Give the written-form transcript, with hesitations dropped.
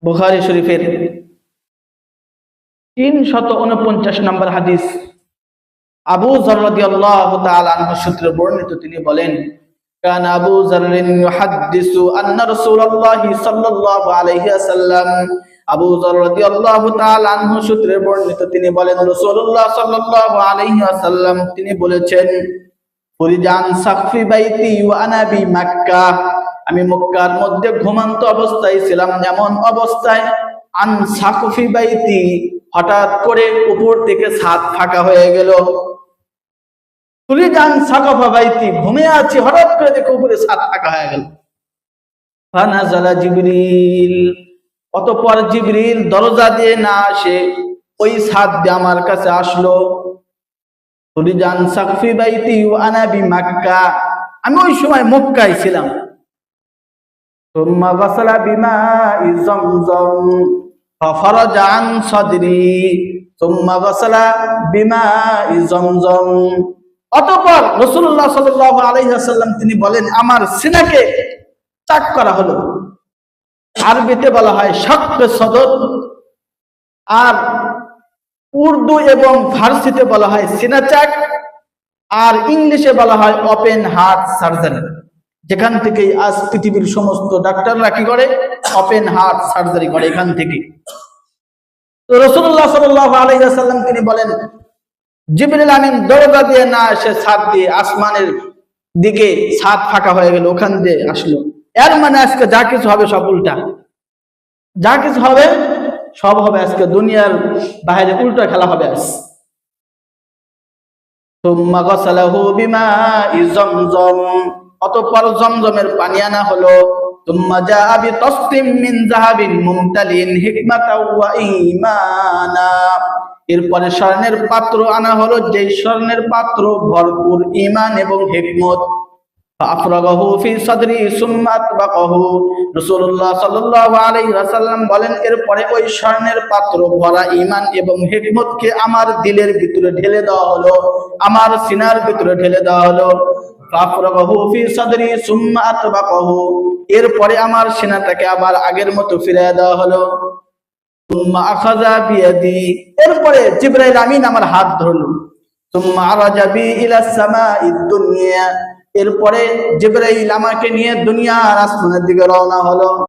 বুখারী শরীফের 349 নম্বর হাদিস। আবু যর রাদিয়াল্লাহু তাআলা আনহু সূত্রে বর্ণিত, তিনি বলেন, কান আবু যররিন ইউহাদ্দিসু আন্না রাসূলুল্লাহি সাল্লাল্লাহু আলাইহি ওয়াসাল্লাম, আবু যর রাদিয়াল্লাহু তাআলা আনহু সূত্রে বর্ণিত, তিনি বলেন, রাসূলুল্লাহ সাল্লাল্লাহু আলাইহি ওয়াসাল্লাম তিনি বলেছেন, ফুরিজান সাকফি বাইতি ওয়া আনা বি মক্কা, আমি মক্কার মধ্যে ঘুমন্ত অবস্থায় ছিলাম। এমন অবস্থায় আন সাকফি বাইতি, হঠাৎ করে উপর থেকে ছাদ ফাঁকা হয়ে গেল। ফুরিজান সাকফা বাইতি, ঘুমিয়ে আছি, হঠাৎ করে দেখো উপরে ছাদ ফাঁকা হয়ে গেল। ফানাজালা জিবরিল, অতঃপর জিবরিল দরজা দিয়ে না আসে ওই ছাদ দিয়ে আমার কাছে আসলো। ফুরিজান সাকফি বাইতি ওয়া আনা বি মক্কা, আমি ওই সময় মক্কায় ছিলাম। সুম্মা গাসালা বিমাই যামযাম ফাফারাজা আন সাদরি, সুম্মা গাসালা বিমাই যামযাম, অতঃপর রাসূলুল্লাহ সাল্লাল্লাহু আলাইহি ওয়াসাল্লাম তিনি বলেন, আমার সিনাকে চাক করা হলো। আরবিতে বলা হয় শাক্ক সদর, আর উর্দু এবং ফার্সিতে বলা হয় সিনা চাক, আর ইংলিশে বলা হয় ওপেন হার্ট সার্জারি। যেখান থেকে আজ পৃথিবীর সমস্ত ডাক্তাররা কি করে, ওপেন হার্ট সার্জারি করে, এখান থেকে। তো রাসূলুল্লাহ সাল্লাল্লাহু আলাইহি ওয়াসাল্লাম তিনি বলেন, জিবরিল আমিন দরজা দিয়ে না এসে ছাদ দিয়ে আসমানের দিকে ছাদ ফাঁকা হয়ে গেল, ওখান দিয়ে আসলো। এর মানে আজকে যা কিছু হবে সব উল্টা, যা কিছু হবে সব হবে আজকে দুনিয়ার বাইরে উল্টা খেলা হবে আজ। সুম্মা গাসালাহু বিমাই যামযাম, অতঃপর জমজমের পানি আনা হলো। সুম্মা জাআ বিতাসতিম মিন যাহাবিন মুমতালিন হিকমাতাও ওয়া ঈমানা, এরপরে স্বর্ণের পাত্র আনা হলো, যেই স্বর্ণের পাত্র ভরপুর ঈমান এবং হিকমত। ফাআফরাগাহু ফি সাদরি সুম্মা আতবাকাহু, রাসূলুল্লাহ সাল্লাল্লাহু আলাইহি ওয়াসাল্লাম বলেন, এরপরে ওই স্বর্ণের পাত্র ভরা ঈমান এবং হিকমতকে আমার দিলের ভিতরে ঢেলে দেওয়া হলো, আমার সিনার ভিতরে ঢেলে দেওয়া হলো। ফাআফরাগাহু ফি সাদরি সুম্মা আতবাকাহু, এরপরে আমার সিনাটাকে আবার আগের মতো ফিরিয়ে দেওয়া হলো। সুম্মা আখাযা বিয়াদি, এরপরে জিবরাইল আমিন আমার হাত ধরলো। সুম্মা আরাজা বি ইলা সামাঈদ দুনিয়া, এরপরে জিবরাইল আমাকে নিয়ে দুনিয়ার আসমানের দিকে রওনা হলো।